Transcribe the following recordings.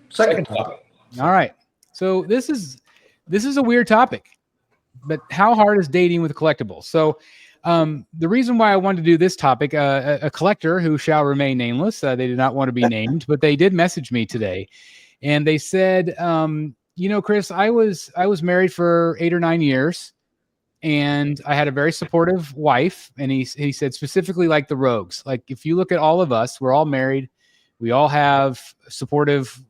Second topic. All right. So this is a weird topic, but how hard is dating with collectibles? So the reason why I wanted to do this topic, a collector who shall remain nameless, they did not want to be named, but they did message me today, and they said, Chris, I was married for 8 or 9 years, and I had a very supportive wife, and he said specifically like the Rogues. Like if you look at all of us, we're all married, we all have supportive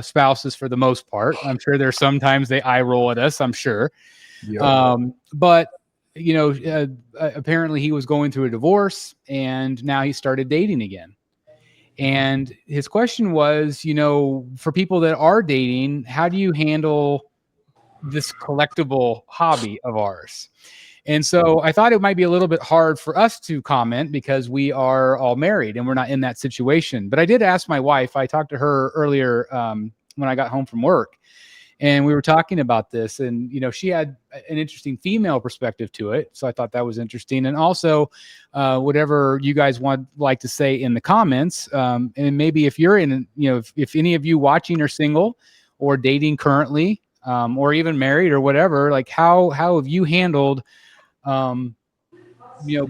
spouses for the most part. I'm sure there's sometimes they eye roll at us, I'm sure. Yep. But apparently he was going through a divorce, and now he started dating again. And his question was, for people that are dating, how do you handle this collectible hobby of ours? And so I thought it might be a little bit hard for us to comment because we are all married and we're not in that situation. But I did ask my wife. I talked to her earlier when I got home from work, and we were talking about this, and she had an interesting female perspective to it. So I thought that was interesting. And also whatever you guys like to say in the comments, and maybe if you're in, if any of you watching are single or dating currently, or even married or whatever, like how have you handled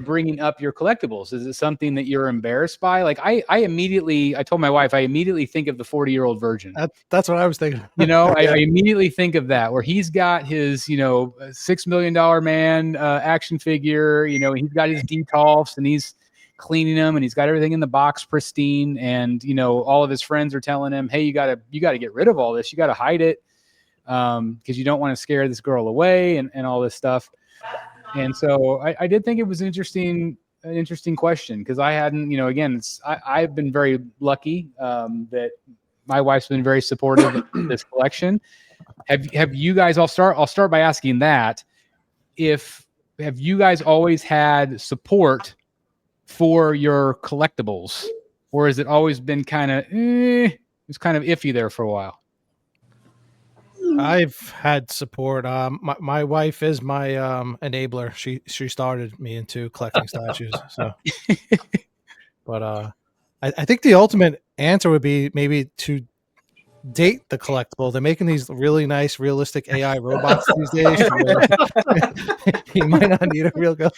bringing up your collectibles? Is it something that you're embarrassed by? Like I told my wife, I immediately think of the 40-year-old virgin. That's what I was thinking. I immediately think of that, where he's got his, $6 million man action figure, he's got his detolfs and he's cleaning them and he's got everything in the box pristine. And, all of his friends are telling him, hey, you gotta get rid of all this. You gotta hide it. Because you don't want to scare this girl away and all this stuff. And so I did think it was an interesting question, because I hadn't, again, I've been very lucky that my wife's been very supportive of this collection. Have you guys, I'll start by asking that, have you guys always had support for your collectibles, or has it always been kind of, it's kind of iffy there for a while? I've had support. My wife is my enabler. She started me into collecting statues. So, but I think the ultimate answer would be maybe to date the collectible. They're making these really nice, realistic AI robots these days. You might not need a real girl.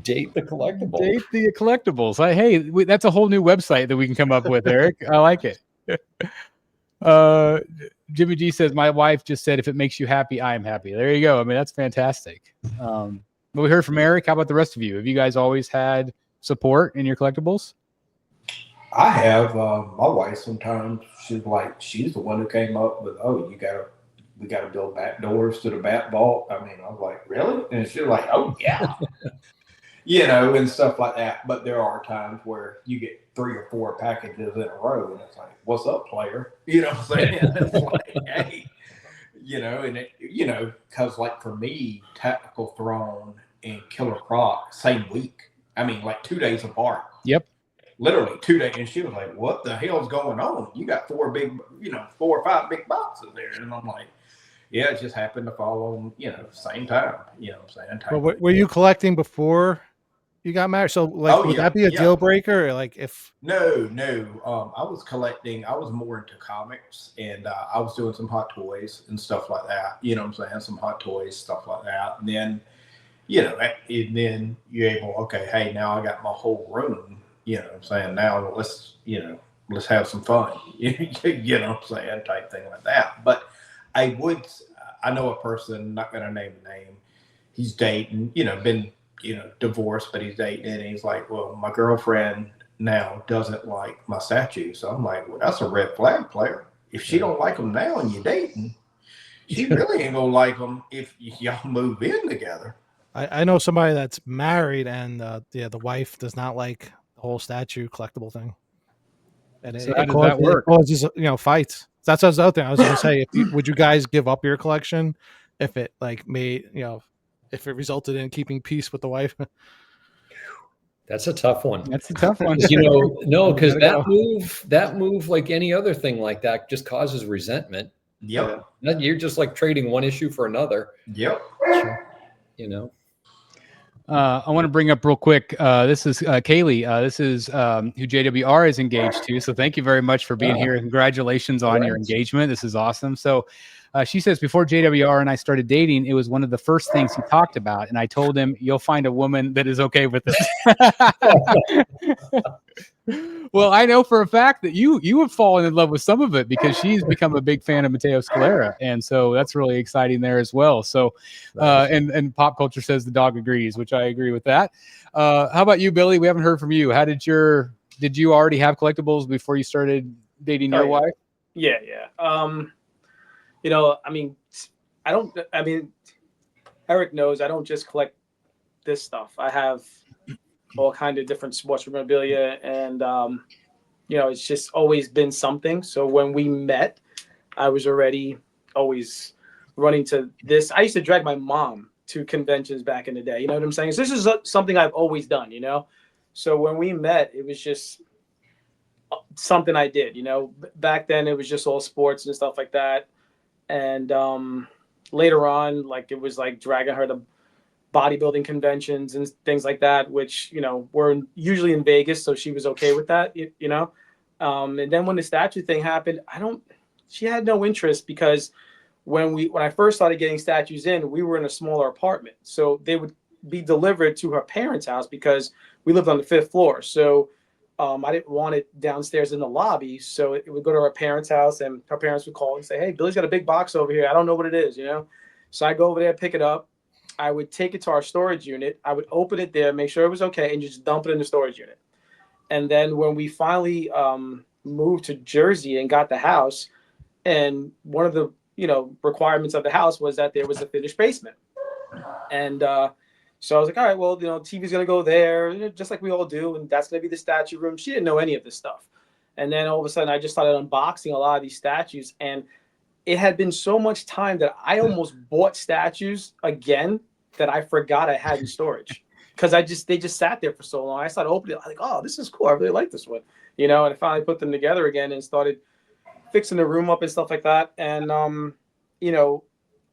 Date the collectibles. Date the collectibles. That's a whole new website that we can come up with, Eric. I like it. Jimmy G says, my wife just said, if it makes you happy, I am happy. There you go. I mean, that's fantastic. But we heard from Eric. How about the rest of you? Have you guys always had support in your collectibles? I have. My wife sometimes, she's the one who came up with, we got to build back doors to the bat vault. I mean, I was like, really? And she's like, oh yeah. And stuff like that. But there are times where you get 3 or 4 packages in a row, and it's like, what's up, player? You know what I'm saying? It's like, hey, because like for me, Tactical Throne and Killer Croc, same week. I mean, like 2 days apart. Yep. Literally 2 days. And she was like, what the hell's going on? You got 4 or 5 big boxes there. And I'm like, yeah, it just happened to fall on, same time. You know what I'm saying? But were you collecting before you got married? So would that be a deal breaker? Or like if No. I was collecting. I was more into comics, and I was doing some Hot Toys and stuff like that. You know what I'm saying? Some Hot Toys, stuff like that. And then, and then you're able, okay, hey, now I got my whole room. You know what I'm saying? Now let's have some fun. You know what I'm saying? Type thing like that. But I know a person, not going to name the name. He's dating, been, divorced, but he's dating, and he's like, well, my girlfriend now doesn't like my statue. So I'm like, well, that's a red flag, player. If she don't like them now and you're dating, she really ain't going to like them if y'all move in together. I know somebody that's married, and the wife does not like the whole statue collectible thing. And so how does that work? It causes, fights. That's what I was out there. I was going to say, would you guys give up your collection if it if it resulted in keeping peace with the wife? That's a tough one. That's a tough one. No, because that move, like any other thing like that, just causes resentment. Yep. You're just like trading one issue for another. Yep. I want to bring up real quick. This is Kaylee. This is who JWR is engaged to. So thank you very much for being here. Congratulations on your engagement. This is awesome. So she says, before JWR and I started dating, it was one of the first things he talked about. And I told him, you'll find a woman that is okay with it. Well, I know for a fact that you have fallen in love with some of it because she's become a big fan of Matteo Scalera. And so that's really exciting there as well. So, and pop culture says the dog agrees, which I agree with that. How about you, Billy? We haven't heard from you. Did you already have collectibles before you started dating your wife? Yeah. Eric knows I don't just collect this stuff. I have all kinds of different sports memorabilia, and it's just always been something. So when we met, I was already always running to this. I used to drag my mom to conventions back in the day. You know what I'm saying? So this is something I've always done, So when we met, it was just something I did, Back then it was just all sports and stuff like that. And later on, like it was like dragging her to bodybuilding conventions and things like that, which, were usually in Vegas. So she was okay with that, And then when the statue thing happened, she had no interest because when I first started getting statues in, we were in a smaller apartment. So they would be delivered to her parents' house because we lived on the 5th floor. So I didn't want it downstairs in the lobby. So it would go to her parents' house, and her parents would call and say, hey, Billy's got a big box over here. I don't know what it is, So I go over there, pick it up. I would take it to our storage unit. I would open it there, make sure it was okay, and just dump it in the storage unit. And then when we finally moved to Jersey and got the house, and one of the requirements of the house was that there was a finished basement. And so I was like, all right, well, TV's going to go there, just like we all do. And that's going to be the statue room. She didn't know any of this stuff. And then all of a sudden I just started unboxing a lot of these statues. And it had been so much time that I almost bought statues again that I forgot I had in storage. Because they just sat there for so long. I started opening it. I'm like, oh, this is cool. I really like this one. And I finally put them together again and started fixing the room up and stuff like that. And,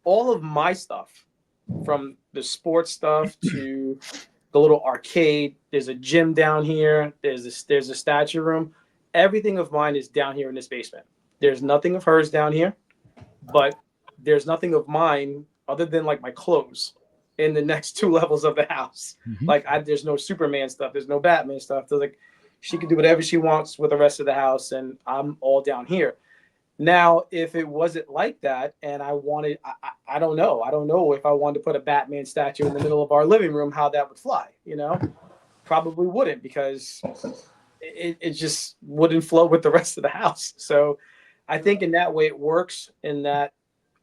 all of my stuff, from the sports stuff to the little arcade, there's a gym down here, there's a statue room. Everything of mine is down here in this basement. There's nothing of hers down here, but there's nothing of mine other than like my clothes in the next 2 levels of the house. Mm-hmm. There's no Superman stuff. There's no Batman stuff. There's she can do whatever she wants with the rest of the house, and I'm all down here. Now, if it wasn't like that, and I wanted, I don't know. I don't know if I wanted to put a Batman statue in the middle of our living room, how that would fly, Probably wouldn't, because it just wouldn't flow with the rest of the house. So I think in that way it works, in that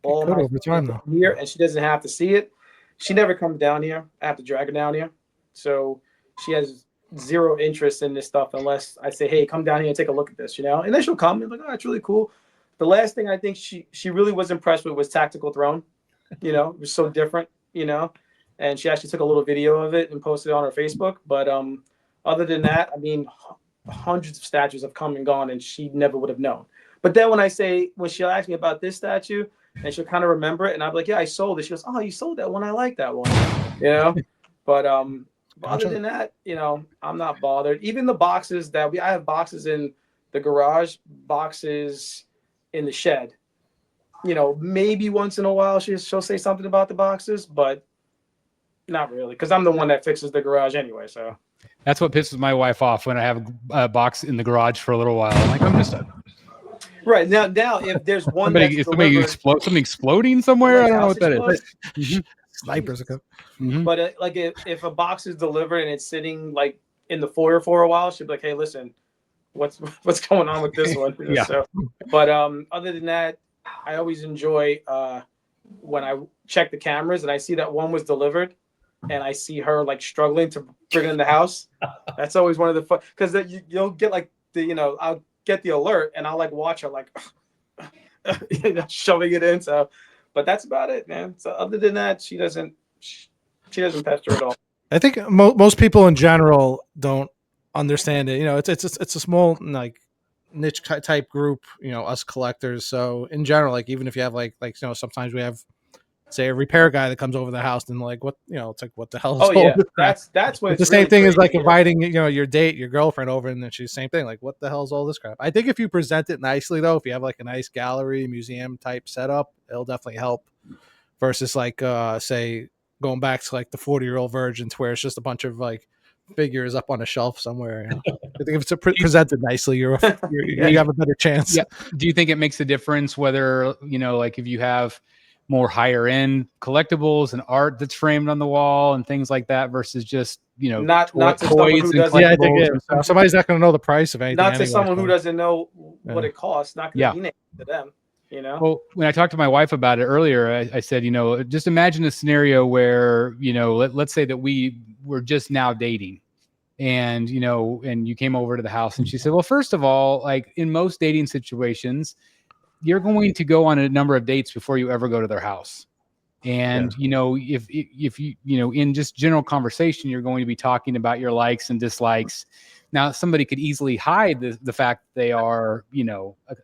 all my over time though here, and she doesn't have to see it. She never comes down here. I have to drag her down here. So she has zero interest in this stuff unless I say, hey, come down here and take a look at this, And then she'll come and be like, oh, it's really cool. The last thing I think she really was impressed with was Tactical Throne. It was so different, and she actually took a little video of it and posted it on her Facebook. But other than that, hundreds of statues have come and gone, and she never would have known. But then when she'll ask me about this statue, and she'll kind of remember it, and I'll be like, yeah, I sold it. She goes, oh, you sold that one? I like that one, But other than that, I'm not bothered. Even the boxes I have boxes in the garage, boxes in the shed. Maybe once in a while she'll say something about the boxes, but not really, because I'm the one that fixes the garage anyway. So that's what pisses my wife off, when I have a box in the garage for a little while. I'm like, I'm just right now. If there's one something exploding somewhere, I don't know what that is. Mm-hmm. Snipers. Mm-hmm. But if a box is delivered and it's sitting like in the foyer for a while, she'll be like, hey, listen, what's going on with this one? Yeah. So, but other than that, I always enjoy when I check the cameras and I see that one was delivered, and I see her like struggling to bring it in the house. That's always one of the fun, because you'll get like I'll get the alert and I'll like watch her like shoving it in. So, but that's about it, man. So other than that, she doesn't pester at all. I think most people in general don't understand it. It's a small like niche type group, us collectors. So in general, like even if you have like sometimes we have say a repair guy that comes over the house and like, what, it's like, what the hell is Oh all yeah, this crap? that's what It's the it's same really thing as like crazy, inviting, your date, your girlfriend over, and then she's the same thing. Like, what the hell is all this crap? I think if you present it nicely though, if you have like a nice gallery, museum type setup, it'll definitely help versus like, say going back to like the 40-year-old virgins where it's just a bunch of like figures up on a shelf somewhere. I think if it's presented nicely, you have a better chance. Yeah. Do you think it makes a difference whether, like if you have more higher end collectibles and art that's framed on the wall and things like that versus just, not to someone toys who and doesn't. Yeah, I think collectibles? somebody's not going to know the price of anything. Not to anyway, someone so. who doesn't know what Yeah. it costs. Not going to be named to them. Well, when I talked to my wife about it earlier, I said, just imagine a scenario where, let's say that we were just now dating and, and you came over to the house and she said, well, first of all, like in most dating situations, you're going to go on a number of dates before you ever go to their house. And, if you, in just general conversation, you're going to be talking about your likes and dislikes. Now, somebody could easily hide the fact that they are,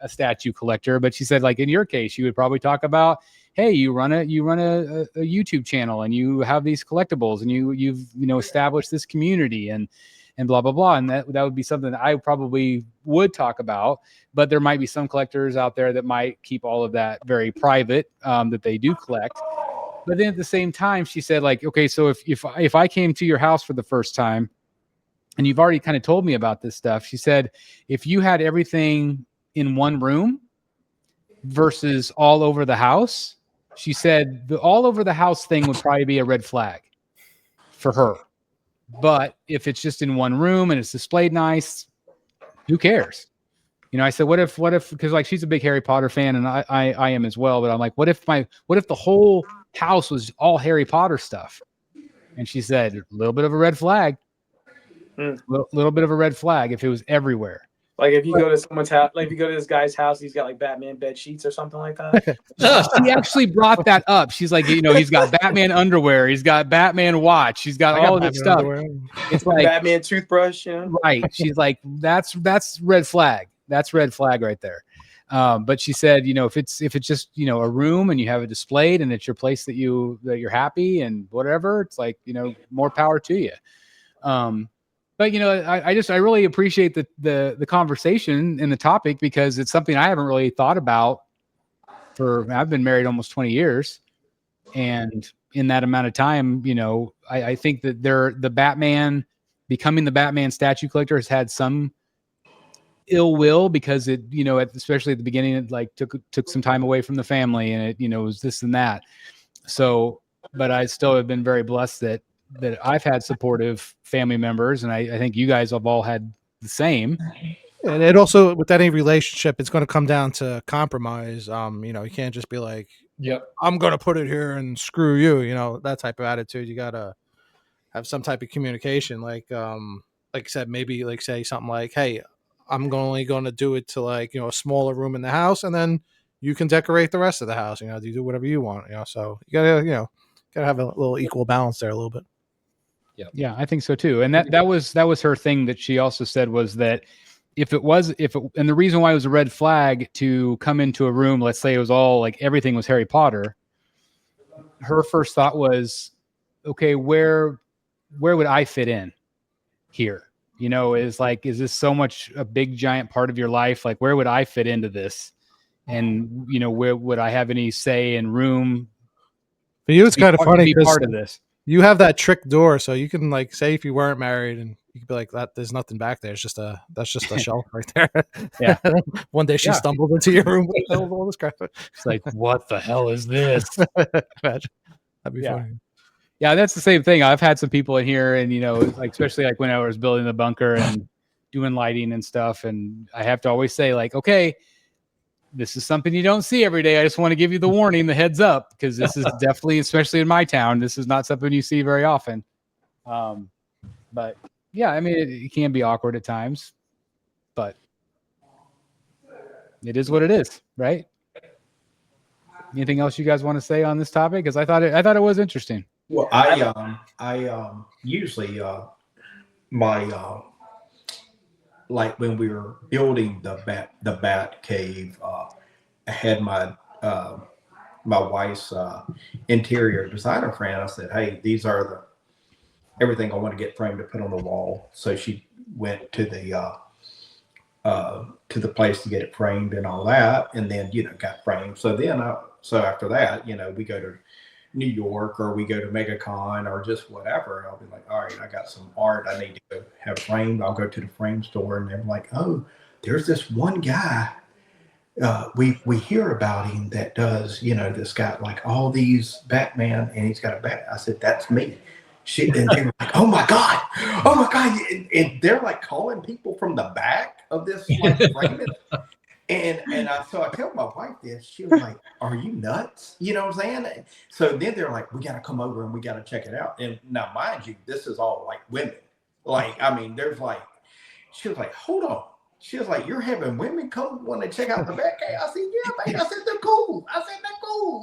a statue collector. But she said, like in your case, you would probably talk about, hey, you run a YouTube channel and you have these collectibles and you've established this community and blah blah blah. And that would be something that I probably would talk about. But there might be some collectors out there that might keep all of that very private, that they do collect. But then at the same time, she said, like, okay, so if I came to your house for the first time and you've already kind of told me about this stuff, she said, if you had everything in one room versus all over the house, she said the all over the house thing would probably be a red flag for her. But if it's just in one room and it's displayed nice, who cares? I said, what if, because like she's a big Harry Potter fan and I am as well. But I'm like, what if the whole house was all Harry Potter stuff? And she said, a little bit of a red flag. Little bit of a red flag if it was everywhere. Like if you go to someone's house, like if you go to this guy's house, he's got like Batman bed sheets or something like that. She actually brought that up. She's like, he's got Batman underwear, he's got Batman watch, he's got all of this stuff. Underwear. It's like Batman toothbrush, right? She's like, that's red flag. That's red flag right there. But she said, if it's just a room and you have it displayed and it's your place that you're happy and whatever, it's like more power to you. But I really appreciate the conversation and the topic because it's something I haven't really thought about. I've been married almost 20 years, and in that amount of time, I think that becoming the Batman statue collector has had some ill will because it, especially at the beginning, it like took some time away from the family and it, was this and that. So, but I still have been very blessed that I've had supportive family members, and I think you guys have all had the same. And it also, with any relationship, it's going to come down to compromise. You can't just be like, "Yep, I'm going to put it here and screw you." That type of attitude. You got to have some type of communication. Like I said, maybe like say something like, "Hey, I'm only going to do it to like a smaller room in the house, and then you can decorate the rest of the house. You do whatever you want. So you gotta have a little equal balance there a little bit." Yeah, I think so too. And that was her thing that she also said was that and the reason why it was a red flag to come into a room, let's say it was all like everything was Harry Potter. Her first thought was, okay, where would I fit in here? Is this so much a big giant part of your life? Like, where would I fit into this? And, where would I have any say and room? For you, it's kind of funny because part of this. You have that trick door, so you can like say if you weren't married, and you could be like, "That there's nothing back there. It's just that's just a shelf right there." Yeah. One day she stumbled into your room with all this crap. It's like, what the hell is this? That'd be funny. Yeah, that's the same thing. I've had some people in here, and like especially like when I was building the bunker and doing lighting and stuff, and I have to always say like, okay, this is something you don't see every day. I just want to give you the warning, the heads up, because this is definitely, especially in my town, this is not something you see very often. But yeah, I mean, it can be awkward at times, but it is what it is, right? Anything else you guys want to say on this topic? Because I thought it was interesting. Well, I usually my like when we were building the bat cave, I had my my wife's interior designer friend. I said, hey, these are everything I want to get framed to put on the wall. So she went to the place to get it framed and all that, and then got framed. So then after that, we go to New York or we go to MegaCon or just whatever. I'll be like, all right, I got some art I need to go have framed. I'll go to the frame store, and they're like, oh, there's this one guy. We hear about him that does, this got like all these Batman, and he's got a bat. I said, that's me. And they were like, oh my God. And they're like calling people from the back of this like framing. So I tell my wife this. She was like, are you nuts? You know what I'm saying? So then they're like, we got to come over and we got to check it out. And now, mind you, this is all like women. Like, I mean, there's like, she was like, hold on. She was like, you're having women come want to check out the back. I said, yeah, babe. I said, they're cool.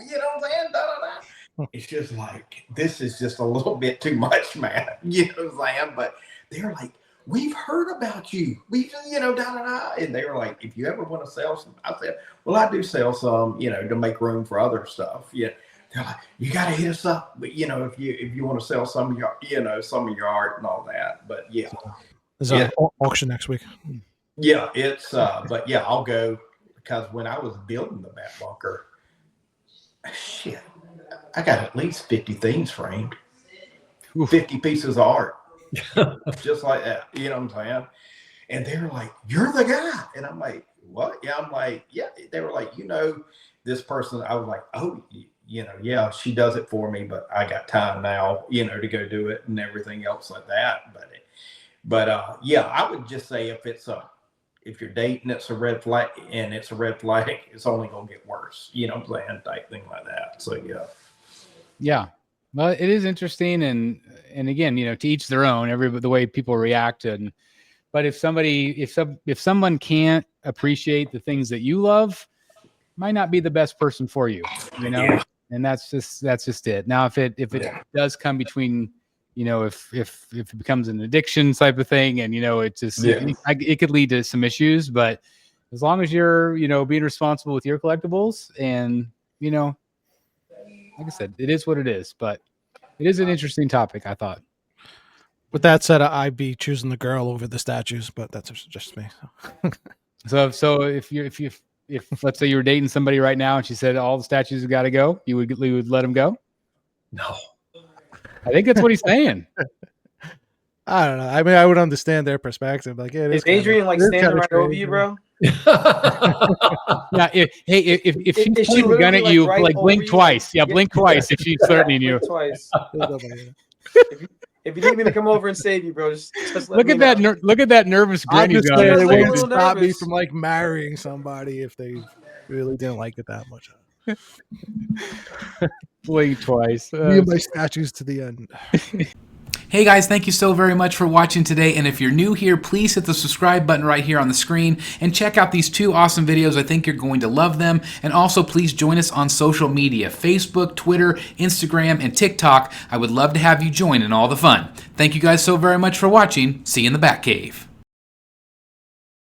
You know what I'm saying? Da, da, da. It's just like, this is just a little bit too much, man. You know what I'm saying? But they're like, we've heard about you. We, da, da, da. And they were like, if you ever want to sell some, I said, well, I do sell some, to make room for other stuff. Yeah. They're like, you got to hit us up. But, if you want to sell some of your, some of your art and all that. But yeah. There's an auction next week. Yeah. It's, but yeah, I'll go because when I was building the Bat Bunker, shit, I got at least 50 things framed, 50 pieces of art, just like that. You know what I'm saying? And they're like, you're the guy. And I'm like, what? Yeah. I'm like, yeah. They were like, this person. I was like, oh, yeah, she does it for me, but I got time now, to go do it and everything else like that. But yeah, I would just say if you're dating, it's a red flag, and it's a red flag, it's only going to get worse. You know what I'm saying? Type thing like that. So yeah. Yeah. Well, it is interesting. And again, to each their own, the way people react. But if someone can't appreciate the things that you love, might not be the best person for you, Yeah. And that's just it. Now, if it does come between, if it becomes an addiction type of thing, and it just it could lead to some issues. But as long as you're being responsible with your collectibles, and like I said, it is what it is. But it is an interesting topic, I thought. With that said, I'd be choosing the girl over the statues, but that's just me. So if let's say you were dating somebody right now and she said all the statues have got to go, you would let them go? No. I think that's what he's saying. I don't know. I mean, I would understand their perspective. Like, yeah, is Adrian standing right over you, bro? Yeah. If she's pointing a gun at you, like blink twice. Yeah, blink twice if she's threatening you. Twice. If you need me to come over and save you, bro, just look at that. Look at that nervous grin he's got. It wouldn't stop me from like marrying somebody if they really didn't like it that much. Blink twice. Me and my statues to the end. Hey guys, thank you so very much for watching today, and if you're new here, please hit the subscribe button right here on the screen and check out these two awesome videos. I think you're going to love them. And also please join us on social media, Facebook, Twitter, Instagram, and TikTok. I would love to have you join in all the fun. Thank you guys so very much for watching. See you in the Batcave.